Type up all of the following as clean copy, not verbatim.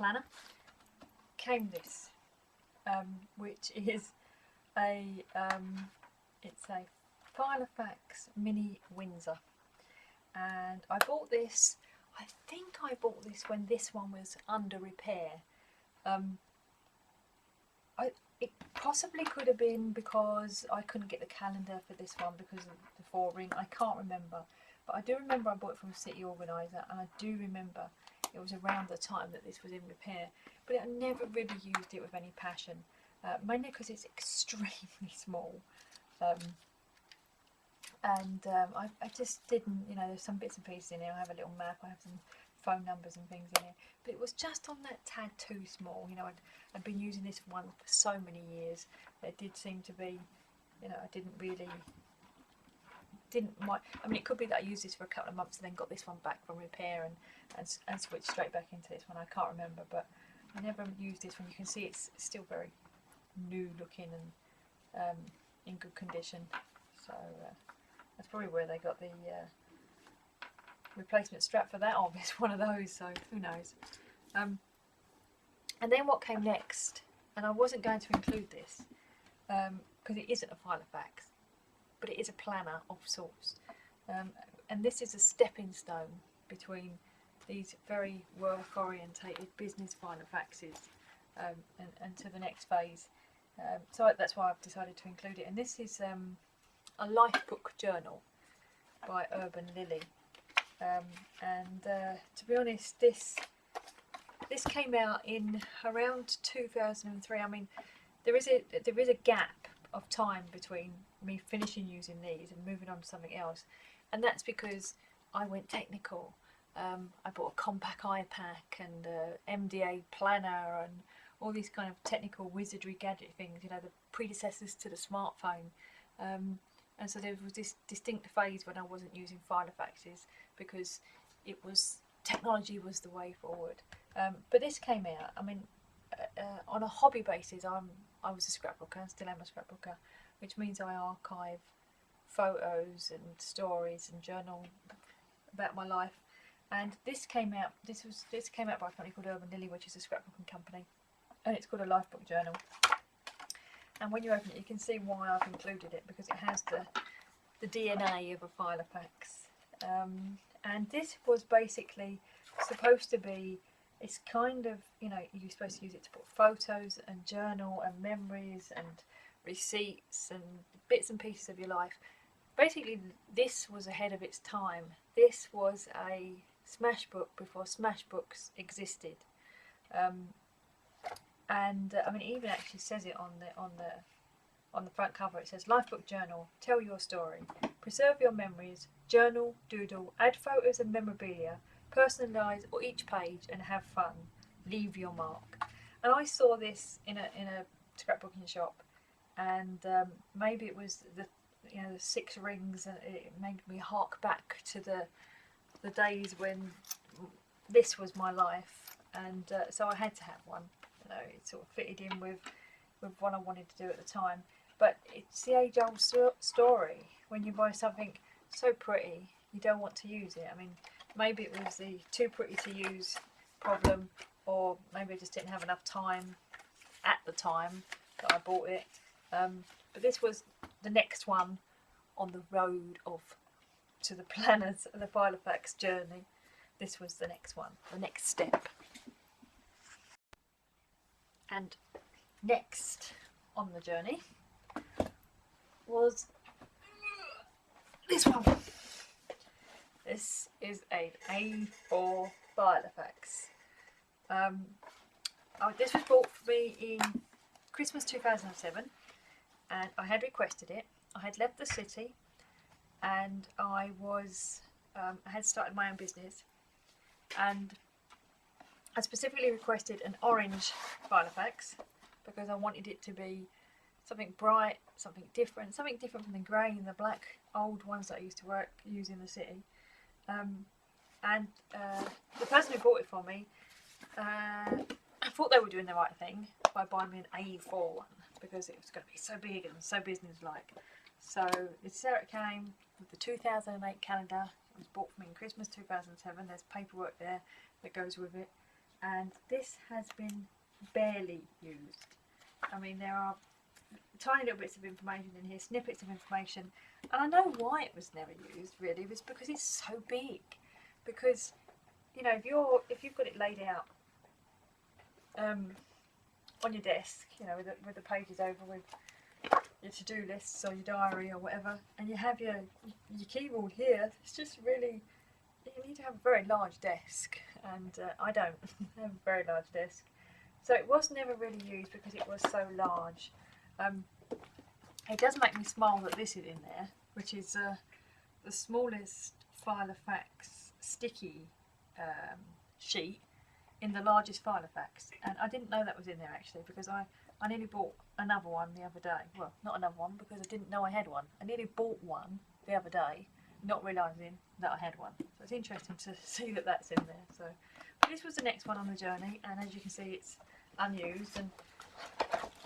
planner, came this, which is it's a Filofax Mini Windsor, and I bought this. I think I bought this when this one was under repair. It possibly could have been because I couldn't get the calendar for this one because of the 4-ring. I can't remember, but I do remember I bought it from City Organiser, and I do remember it was around the time that this was in repair. But I never really used it with any passion, mainly because it's extremely small. I just didn't, you know, there's some bits and pieces in here. I have a little map, I have some phone numbers and things in here, but it was just on that tad too small. You know, I'd been using this one for so many years. It did seem to be, you know, I didn't mind. I mean, it could be that I used this for a couple of months and then got this one back from repair and switched straight back into this one. I can't remember, but I never used this one. You can see it's still very new looking and in good condition. So that's probably where they got the replacement strap for that. Oh, it's one of those, so who knows. And then what came next, and I wasn't going to include this because it isn't a Filofax, but it is a planner of sorts, and this is a stepping stone between these very work orientated business Filofaxes and to the next phase. So that's why I've decided to include it, and this is a life book journal by Urban Lily. To be honest, this came out in around 2003. I mean, there is a gap of time between me finishing using these and moving on to something else, and that's because I went technical. I bought a compact iPack and MDA planner and all these kind of technical wizardry gadget things, you know, the predecessors to the smartphone. And so there was this distinct phase when I wasn't using Filofaxes because technology was the way forward. But this came out, I mean, on a hobby basis. I was a scrapbooker, and still am a scrapbooker, which means I archive photos and stories and journal about my life. And this came out. This came out by a company called Urban Lily, which is a scrapbooking company, and it's called a life book journal. And when you open it, you can see why I've included it, because it has the DNA of a Filofax. And this was basically supposed to be, it's kind of, you know, you're supposed to use it to put photos and journal and memories and receipts and bits and pieces of your life. Basically, this was ahead of its time. This was a smash book before smash books existed. I mean, it even actually says it on the front cover. It says, "Life book journal. Tell your story. Preserve your memories. Journal, doodle, add photos and memorabilia. Personalise each page and have fun. Leave your mark." And I saw this in a scrapbooking shop, and maybe it was the 6 rings, and it made me hark back to the days when this was my life, and so I had to have one. You know, it sort of fitted in with what I wanted to do at the time. But it's the age-old story. When you buy something so pretty, you don't want to use it. I mean, maybe it was the too pretty to use problem, or maybe I just didn't have enough time at the time that I bought it. But this was the next one on the road to the planners, the Filofax journey. This was the next one, the next step. And next on the journey was this one. This is an A4 Filofax. This was bought for me in Christmas 2007, and I had requested it. I had left the city, and I had started my own business, and I specifically requested an orange Filofax because I wanted it to be something bright, something different from the grey and the black old ones that I used to use in the city. And the person who bought it for me, I thought they were doing the right thing by buying me an A4 one because it was going to be so big and so business-like. So this is how it came with the 2008 calendar. It was bought for me in Christmas 2007. There's paperwork there that goes with it. and this has been barely used. I mean, there are tiny little bits of information in here, snippets of information, and I know why it was never used. Really, it was because it's so big. Because, you know, if you've got it laid out on your desk, you know, with the pages over with your to-do lists or your diary or whatever, and you have your keyboard here, it's just really, you need to have a very large desk, and I don't have a very large desk, so it was never really used because it was so large. It does make me smile that this is in there, which is the smallest Filofax sticky sheet in the largest Filofax, and I didn't know that was in there actually, because I nearly bought another one the other day. Well, not another one, because I didn't know I had one. I nearly bought one the other day, not realising that I had one. So it's interesting to see that that's in there. So, but this was the next one on the journey, and as you can see, it's unused, and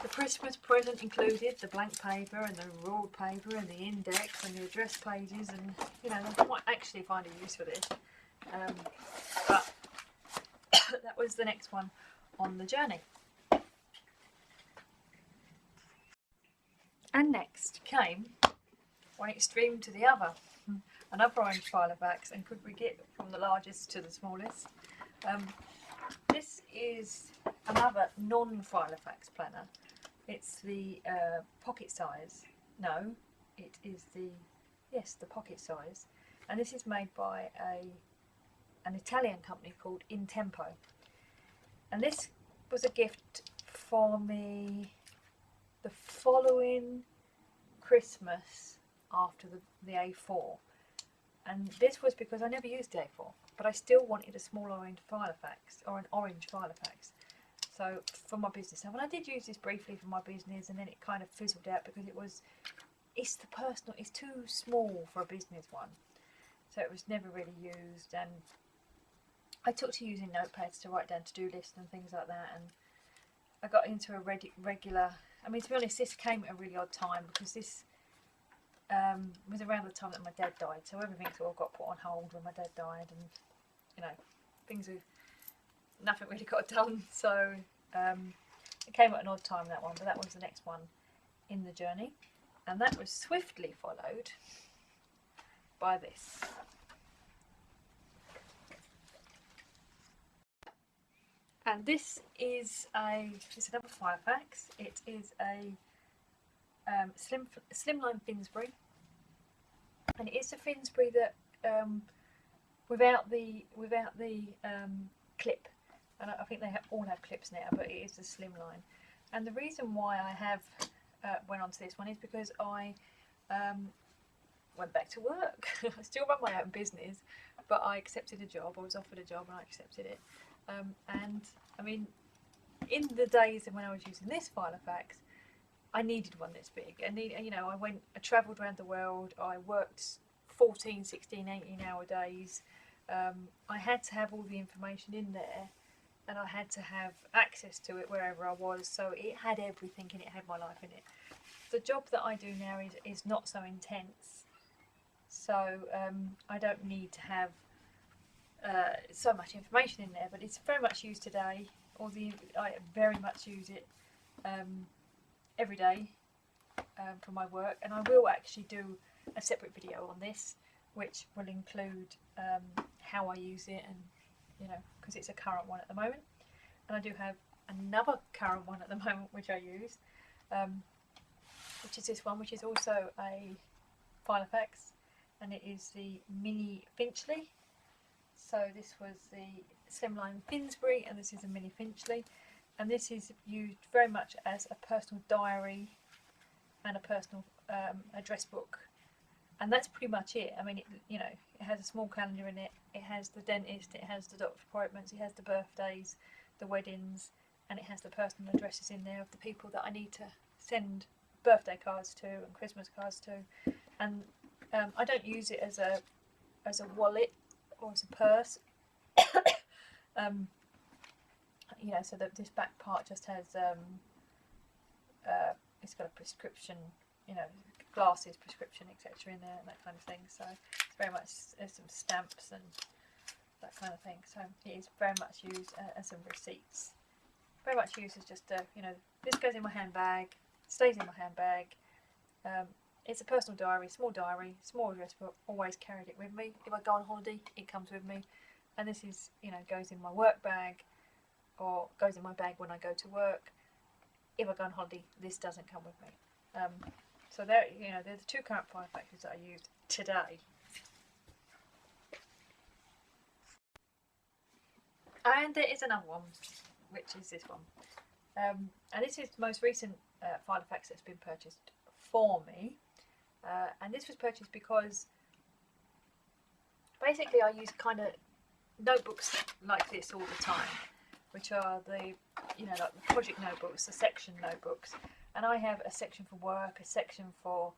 the Christmas present included the blank paper and the ruled paper and the index and the address pages, and you know, I might actually find a use for this. But that was the next one on the journey. And next came one extreme to the other, another orange Filofax, and could we get from the largest to the smallest? This is another non-Filofax planner. It's the pocket size. No, it is the pocket size, and this is made by an Italian company called In Tempo, and this was a gift for me the following Christmas after the A4, and this was because I never used the A4, but I still wanted a small orange Filofax, or an orange Filofax, so for my business. And I did use this briefly for my business, and then it kind of fizzled out because it's too small for a business one, so it was never really used. And I took to using notepads to write down to-do lists and things like that, and I got into a regular, I mean, to be honest, this came at a really odd time, because this was around the time that my dad died, so everything sort of got put on hold when my dad died, and you know, nothing really got done, so it came at an odd time, that one. But that was the next one in the journey, and that was swiftly followed by this. And this is another Filofax. It is a slimline Finsbury, and it is a Finsbury that without the clip. And I think they all have clips now, but it is a slimline. And the reason why I have went on to this one is because I went back to work. I still run my own business, but I accepted a job. I was offered a job and I accepted it. And I mean, in the days when I was using this Filofax, I needed one this big. You know, I travelled around the world. I worked 14, 16, 18-hour days. I had to have all the information in there, and I had to have access to it wherever I was. So it had everything in it. It had my life in it. The job that I do now is not so intense, so I don't need to have so much information in there, but it's very much used today. I very much use it every day for my work, and I will actually do a separate video on this, which will include how I use it, and you know, because it's a current one at the moment, and I do have another current one at the moment which I use, which is this one, which is also a Filofax, and it is the Mini Finchley. So this was the slimline Finsbury, and this is a Mini Finchley, and this is used very much as a personal diary and a personal address book, and that's pretty much it. I mean, it has a small calendar in it. It has the dentist, it has the doctor appointments, it has the birthdays, the weddings, and it has the personal addresses in there of the people that I need to send birthday cards to and Christmas cards to. And I don't use it as a wallet or as a purse. You know, so that this back part just has it's got a prescription, you know, glasses, prescription, etc. in there, and that kind of thing. So it's very much, there's some stamps and that kind of thing. So it is very much used as some receipts. Very much used as just you know, this goes in my handbag, stays in my handbag. It's a personal diary, small address book. Always carried it with me. If I go on holiday, it comes with me. And this is, you know, goes in my work bag, or goes in my bag when I go to work. If I go on holiday, this doesn't come with me. So there, you know, they're the two current Filofaxes that I used today. And there is another one, which is this one. And this is the most recent Filofax that's been purchased for me. And this was purchased because basically I use kind of notebooks like this all the time, which are the, you know, like the project notebooks, the section notebooks. And I have a section for work, a section for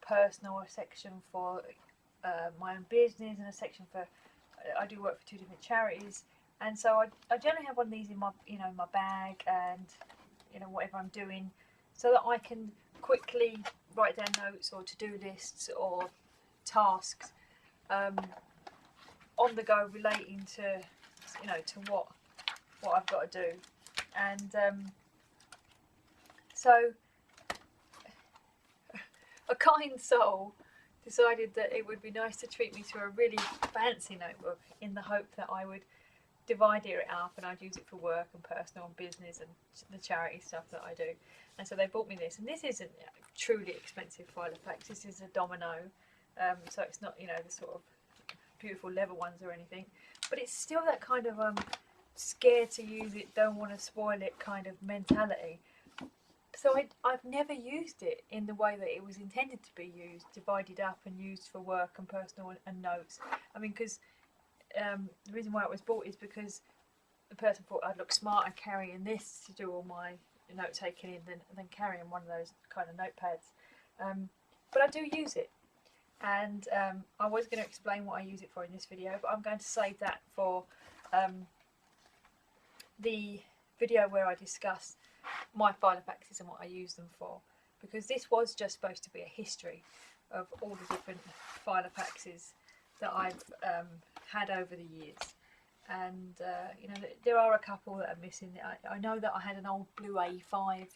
personal, a section for my own business, and a section for, I do work for 2 different charities. And so I generally have one of these in my, you know, my bag, and, you know, whatever I'm doing, so that I can quickly write down notes or to-do lists or tasks on the go, relating to, you know, to what I've got to do. And so a kind soul decided that it would be nice to treat me to a really fancy notebook, in the hope that I would divide it up and I'd use it for work and personal and business and the charity stuff that I do. And so they bought me this, and this isn't a truly expensive Filofax. This is a domino, so it's not, you know, the sort of beautiful leather ones or anything, but it's still that kind of scared to use it, don't want to spoil it kind of mentality. So I've never used it in the way that it was intended to be used, divided up and used for work and personal and notes. I mean, because the reason why it was bought is because the person thought I'd look smart carrying this to do all my note taking in than carrying one of those kind of notepads. But I do use it, and I was going to explain what I use it for in this video, but I'm going to save that for the video where I discuss my Filofaxes and what I use them for, because this was just supposed to be a history of all the different Filofaxes that I've had over the years. And you know, there are a couple that are missing. I know that I had an old blue A5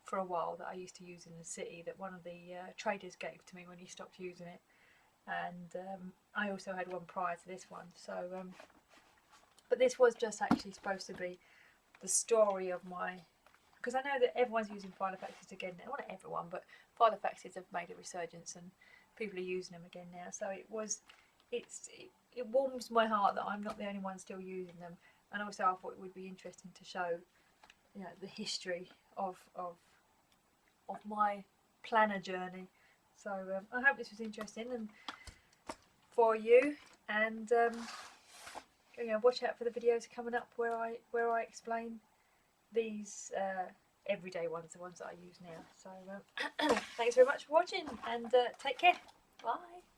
for a while that I used to use in the city, that one of the traders gave to me when he stopped using it. And I also had one prior to this one. So but this was just actually supposed to be the story of my, because I know that everyone's using Filofaxes again now. Well, not everyone, but Filofaxes have made a resurgence and people are using them again now. So it warms my heart that I'm not the only one still using them. And also I thought it would be interesting to show, you know, the history of my planner journey. So I hope this was interesting and for you, and you know, watch out for the videos coming up where I explain these everyday ones, the ones that I use now. So thanks very much for watching, and take care. Bye.